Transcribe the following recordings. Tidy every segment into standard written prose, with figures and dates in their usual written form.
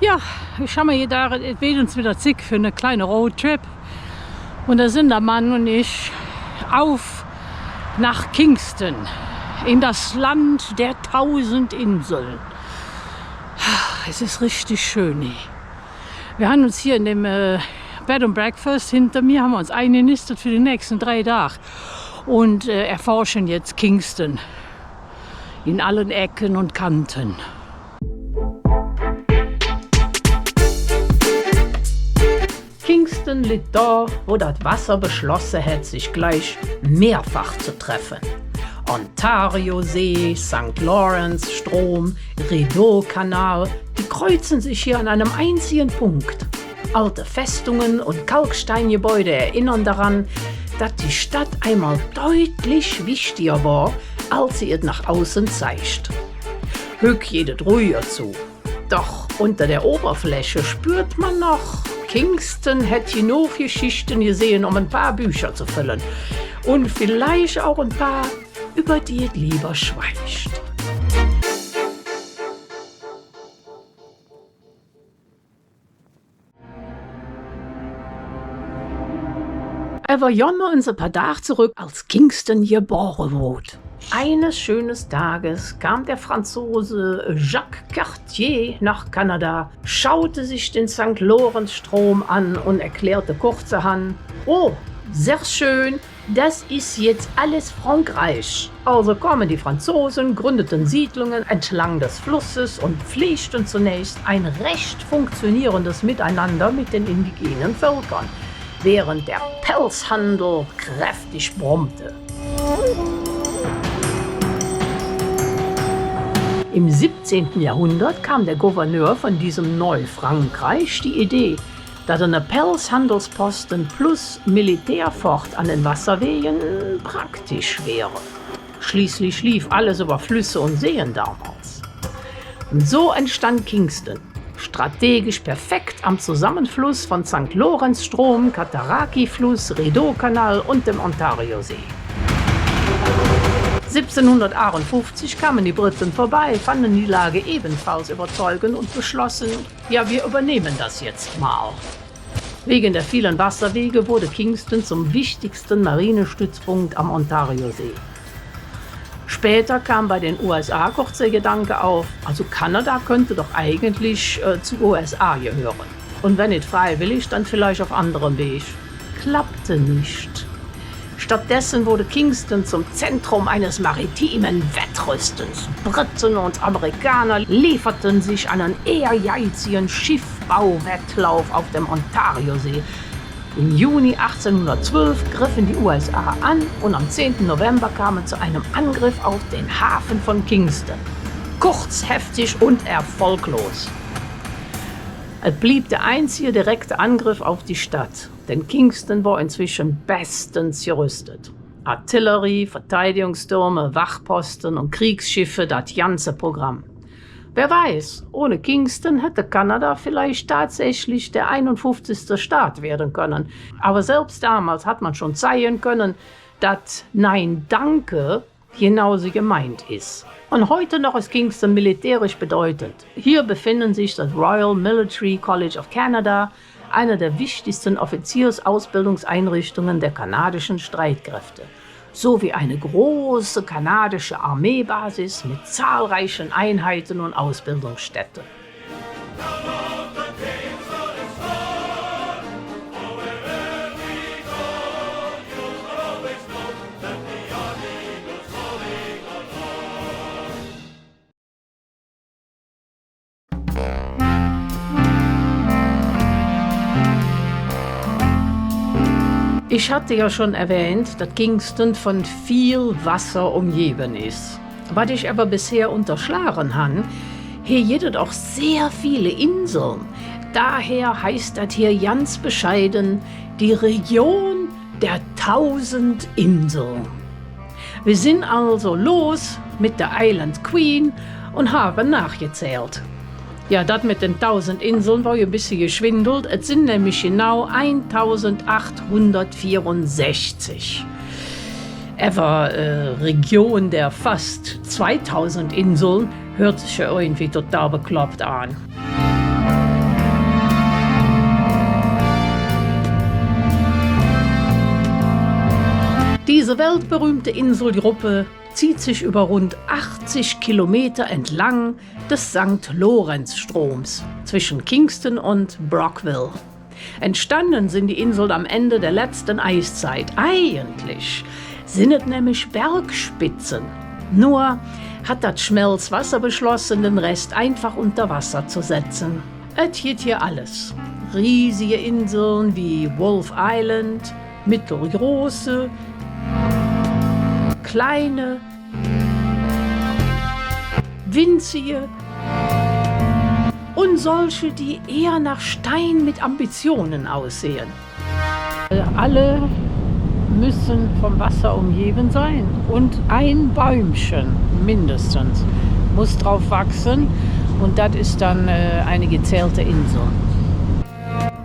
Ja, ich habe mir gedacht, es wird uns wieder Zeit für eine kleine Roadtrip. Und da sind der Mann und ich auf nach Kingston, in das Land der 1000 Inseln. Es ist richtig schön hier. Wir haben uns hier in dem Bed and Breakfast hinter mir, haben wir uns eingenistet für die nächsten 3 Tage und erforschen jetzt Kingston in allen Ecken und Kanten. Kingston liegt da, wo das Wasser beschlossen hat, sich gleich mehrfach zu treffen. Ontario-See, St. Lawrence-Strom, Rideau-Kanal, die kreuzen sich hier an einem einzigen Punkt. Alte Festungen und Kalksteingebäude erinnern daran, dass die Stadt einmal deutlich wichtiger war, als sie es nach außen zeigt. Hück jedet ruhiger zu. Doch unter der Oberfläche spürt man noch, Kingston hätte genug Geschichten gesehen, um ein paar Bücher zu füllen. Und vielleicht auch ein paar, über die es lieber schweigt. Er war jammern ein paar Tage zurück, als Kingston geboren wurde. Eines schönen Tages kam der Franzose Jacques Cartier nach Kanada, schaute sich den St. Lawrence-Strom an und erklärte kurzerhand: Oh, sehr schön, das ist jetzt alles Frankreich. Also kamen die Franzosen, gründeten Siedlungen entlang des Flusses und pflegten zunächst ein recht funktionierendes Miteinander mit den indigenen Völkern, während der Pelzhandel kräftig brummte. Im 17. Jahrhundert kam der Gouverneur von diesem Neufrankreich die Idee, dass eine Pelzhandelsposten plus Militärfort an den Wasserwegen praktisch wäre. Schließlich lief alles über Flüsse und Seen damals. Und so entstand Kingston, strategisch perfekt am Zusammenfluss von St. Lawrence-Strom, Cataraqui-Fluss, Rideau-Kanal und dem Ontario-See. 1758 kamen die Briten vorbei, fanden die Lage ebenfalls überzeugend und beschlossen, ja, wir übernehmen das jetzt mal. Wegen der vielen Wasserwege wurde Kingston zum wichtigsten Marinestützpunkt am Ontario-See. Später kam bei den USA kurz der Gedanke auf, also Kanada könnte doch eigentlich zu USA gehören. Und wenn nicht freiwillig, dann vielleicht auf anderem Weg. Klappte nicht. Stattdessen wurde Kingston zum Zentrum eines maritimen Wettrüstens. Briten und Amerikaner lieferten sich einen ehrgeizigen Schiffbauwettlauf auf dem Ontario-See. Im Juni 1812 griffen die USA an und am 10. November kamen zu einem Angriff auf den Hafen von Kingston. Kurz, heftig und erfolglos. Es blieb der einzige direkte Angriff auf die Stadt, denn Kingston war inzwischen bestens gerüstet. Artillerie, Verteidigungstürme, Wachposten und Kriegsschiffe, das ganze Programm. Wer weiß, ohne Kingston hätte Kanada vielleicht tatsächlich der 51. Staat werden können. Aber selbst damals hat man schon zeigen können, dass Nein, danke genauso gemeint ist. Und heute noch ist Kingston militärisch bedeutend. Hier befinden sich das Royal Military College of Canada, eine der wichtigsten Offiziersausbildungseinrichtungen der kanadischen Streitkräfte, sowie eine große kanadische Armeebasis mit zahlreichen Einheiten und Ausbildungsstätten. Ich hatte ja schon erwähnt, dass Kingston von viel Wasser umgeben ist. Was ich aber bisher unterschlagen habe, hier gibt auch sehr viele Inseln. Daher heißt das hier ganz bescheiden die Region der 1000 Inseln. Wir sind also los mit der Island Queen und haben nachgezählt. Ja, das mit den 1000 Inseln war ja ein bisschen geschwindelt. Es sind nämlich genau 1864. Region der fast 2000 Inseln hört sich ja irgendwie total bekloppt an. Diese weltberühmte Inselgruppe zieht sich über rund 80 Kilometer entlang des St. Lorenzstroms zwischen Kingston und Brockville. Entstanden sind die Inseln am Ende der letzten Eiszeit. Eigentlich sind es nämlich Bergspitzen. Nur hat das Schmelzwasser beschlossen, den Rest einfach unter Wasser zu setzen. Es gibt hier alles. Riesige Inseln wie Wolf Island, mittelgroße, kleine, winzige und solche, die eher nach Stein mit Ambitionen aussehen. Alle müssen vom Wasser umgeben sein und ein Bäumchen mindestens muss drauf wachsen und das ist dann eine gezählte Insel.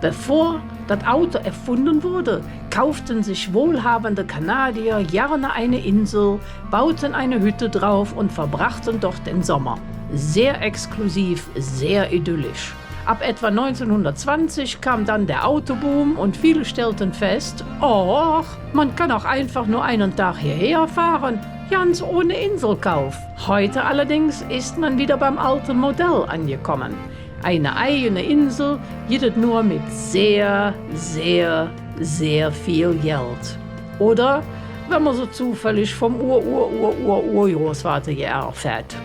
Bevor das Auto erfunden wurde, kauften sich wohlhabende Kanadier gerne eine Insel, bauten eine Hütte drauf und verbrachten dort den Sommer. Sehr exklusiv, sehr idyllisch. Ab etwa 1920 kam dann der Autoboom und viele stellten fest, oh, man kann auch einfach nur einen Tag hierher fahren, ganz ohne Inselkauf. Heute allerdings ist man wieder beim alten Modell angekommen. Eine eigene Insel geht nur mit sehr, sehr, sehr viel Geld. Oder wenn man so zufällig vom Urgroßvater geerbt hat.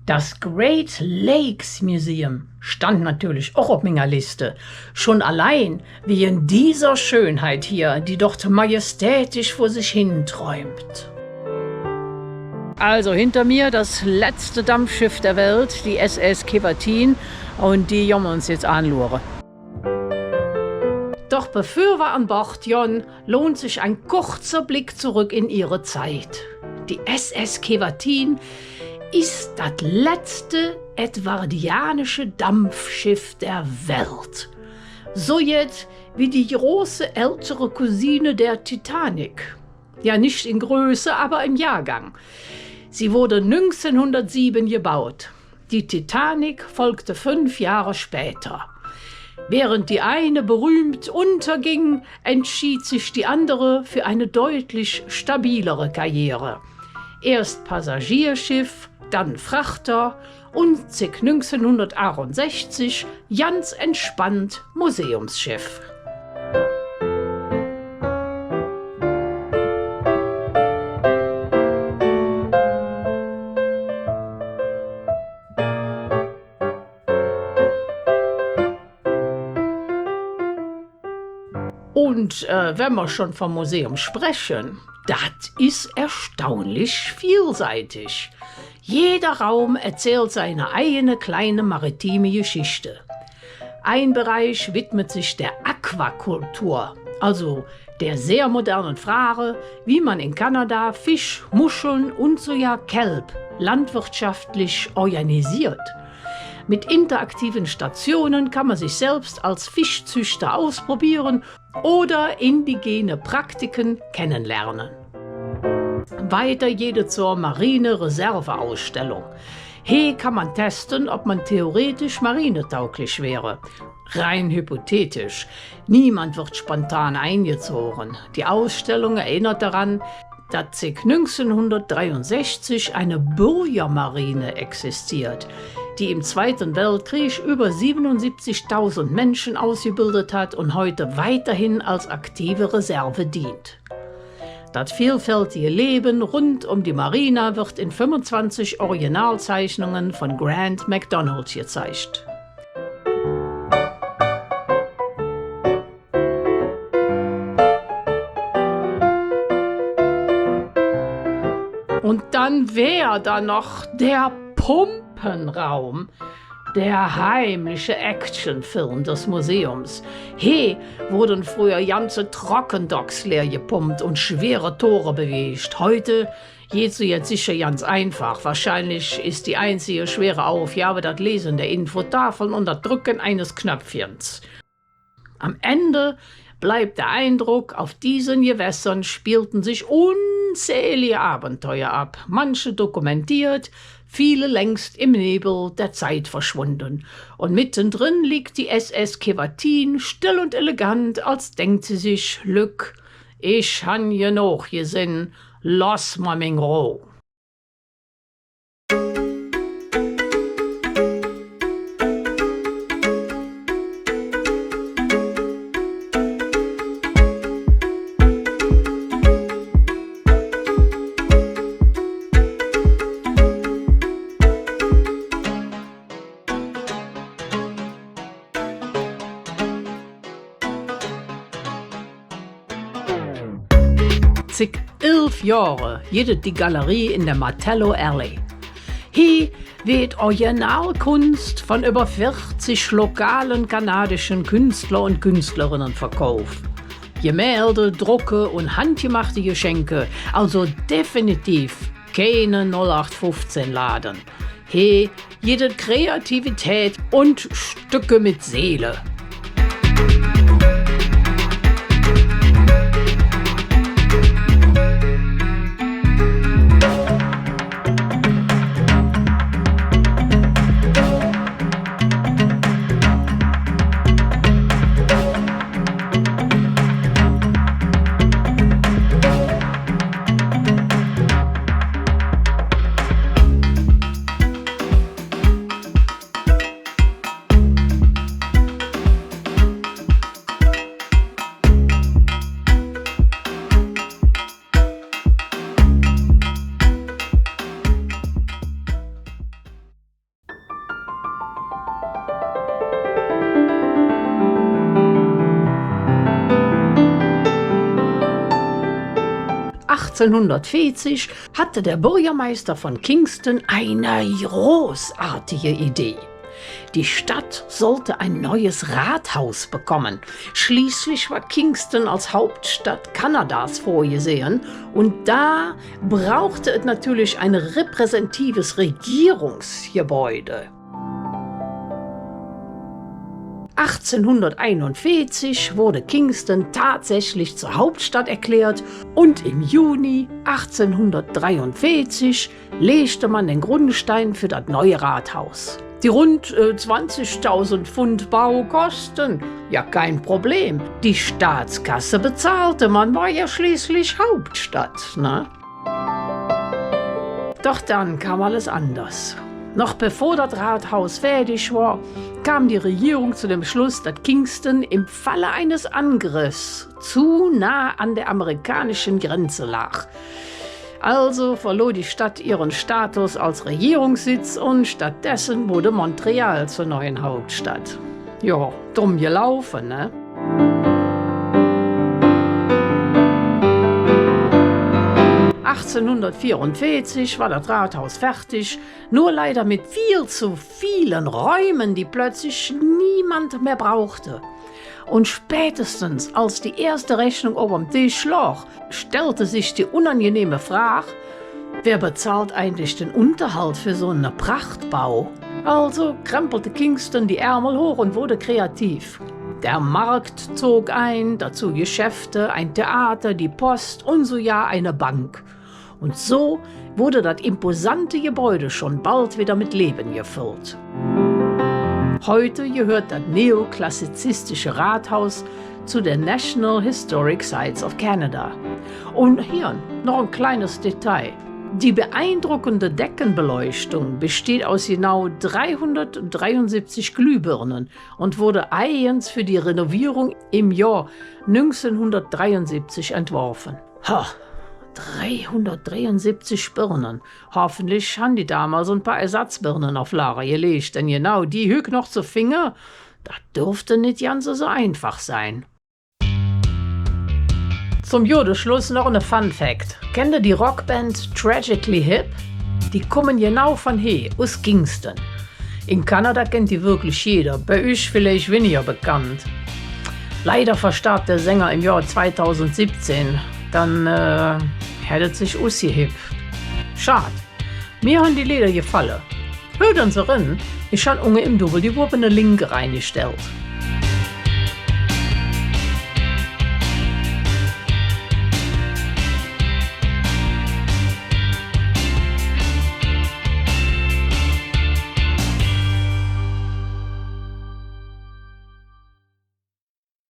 Das Great Lakes Museum stand natürlich auch auf meiner Liste. Schon allein wegen dieser Schönheit hier, die dort majestätisch vor sich hin träumt. Also hinter mir das letzte Dampfschiff der Welt, die SS Kevatin, und die wollen wir uns jetzt anschauen. Doch bevor wir an Bord gehen, lohnt sich ein kurzer Blick zurück in ihre Zeit. Die SS Kevatin ist das letzte edwardianische Dampfschiff der Welt. So jetzt wie die große ältere Cousine der Titanic. Ja, nicht in Größe, aber im Jahrgang. Sie wurde 1907 gebaut. Die Titanic folgte 5 Jahre später. Während die eine berühmt unterging, entschied sich die andere für eine deutlich stabilere Karriere. Erst Passagierschiff, dann Frachter und 1968 ganz entspannt Museumsschiff. Und wenn wir schon vom Museum sprechen, das ist erstaunlich vielseitig. Jeder Raum erzählt seine eigene kleine maritime Geschichte. Ein Bereich widmet sich der Aquakultur, also der sehr modernen Frage, wie man in Kanada Fisch, Muscheln und sogar Kelp landwirtschaftlich organisiert. Mit interaktiven Stationen kann man sich selbst als Fischzüchter ausprobieren oder indigene Praktiken kennenlernen. Weiter geht es zur Marine-Reserve-Ausstellung. Hier kann man testen, ob man theoretisch marinetauglich wäre. Rein hypothetisch. Niemand wird spontan eingezogen. Die Ausstellung erinnert daran, dass seit 1963 eine Bürgermarine existiert, die im Zweiten Weltkrieg über 77.000 Menschen ausgebildet hat und heute weiterhin als aktive Reserve dient. Das vielfältige Leben rund um die Marina wird in 25 Originalzeichnungen von Grant MacDonald gezeigt. Und dann wäre da noch der Pumpenraum, der heimliche Actionfilm des Museums. Hier wurden früher ganze Trockendocks leer gepumpt und schwere Tore bewegt. Heute geht sie jetzt sicher ganz einfach. Wahrscheinlich ist die einzige schwere Aufgabe das Lesen der Infotafeln und das Drücken eines Knöpfchens. Am Ende bleibt der Eindruck, auf diesen Gewässern spielten sich unzählige Abenteuer ab, manche dokumentiert, viele längst im Nebel der Zeit verschwunden. Und mittendrin liegt die SS Kevatin, still und elegant, als denkt sie sich, Lück, ich han genug gesehen, lass ma mich in Ruhe. Zig 11 Jahre jedet die Galerie in der Martello Alley. Hier wird Originalkunst von über 40 lokalen kanadischen Künstler und Künstlerinnen verkauft. Gemälde, Drucke und handgemachte Geschenke, also definitiv keine 0815-Laden. Hier jede Kreativität und Stücke mit Seele. (1840) hatte der Bürgermeister von Kingston eine großartige Idee. Die Stadt sollte ein neues Rathaus bekommen. Schließlich war Kingston als Hauptstadt Kanadas vorgesehen und da brauchte es natürlich ein repräsentatives Regierungsgebäude. 1841 wurde Kingston tatsächlich zur Hauptstadt erklärt und im Juni 1843 legte man den Grundstein für das neue Rathaus. Die rund 20.000 Pfund Baukosten, ja kein Problem. Die Staatskasse bezahlte, man war ja schließlich Hauptstadt, ne? Doch dann kam alles anders. Noch bevor das Rathaus fertig war, kam die Regierung zu dem Schluss, dass Kingston im Falle eines Angriffs zu nah an der amerikanischen Grenze lag. Also verlor die Stadt ihren Status als Regierungssitz und stattdessen wurde Montreal zur neuen Hauptstadt. Ja, dumm gelaufen, ne? (1844) war das Rathaus fertig, nur leider mit viel zu vielen Räumen, die plötzlich niemand mehr brauchte. Und spätestens als die erste Rechnung auf dem Tisch lag, stellte sich die unangenehme Frage, wer bezahlt eigentlich den Unterhalt für so einen Prachtbau? Also krempelte Kingston die Ärmel hoch und wurde kreativ. Der Markt zog ein, dazu Geschäfte, ein Theater, die Post und sogar eine Bank. Und so wurde das imposante Gebäude schon bald wieder mit Leben gefüllt. Heute gehört das neoklassizistische Rathaus zu den National Historic Sites of Canada. Und hier noch ein kleines Detail. Die beeindruckende Deckenbeleuchtung besteht aus genau 373 Glühbirnen und wurde eigens für die Renovierung im Jahr 1973 entworfen. 373 Birnen. Hoffentlich haben die damals ein paar Ersatzbirnen auf Lager gelegt, denn genau die Hück noch zu Finger, das dürfte nicht ganz so einfach sein. Zum Schluss noch eine Fun Fact. Kennt ihr die Rockband Tragically Hip? Die kommen genau von hier, aus Kingston. In Kanada kennt die wirklich jeder, bei euch vielleicht weniger bekannt. Leider verstarb der Sänger im Jahr 2017. Dann hätte sich ausgehebt. Schade. Mir haben die Lieder gefallen. Hört uns rein, ich habe unge im Double die Wurpene Linke reingestellt.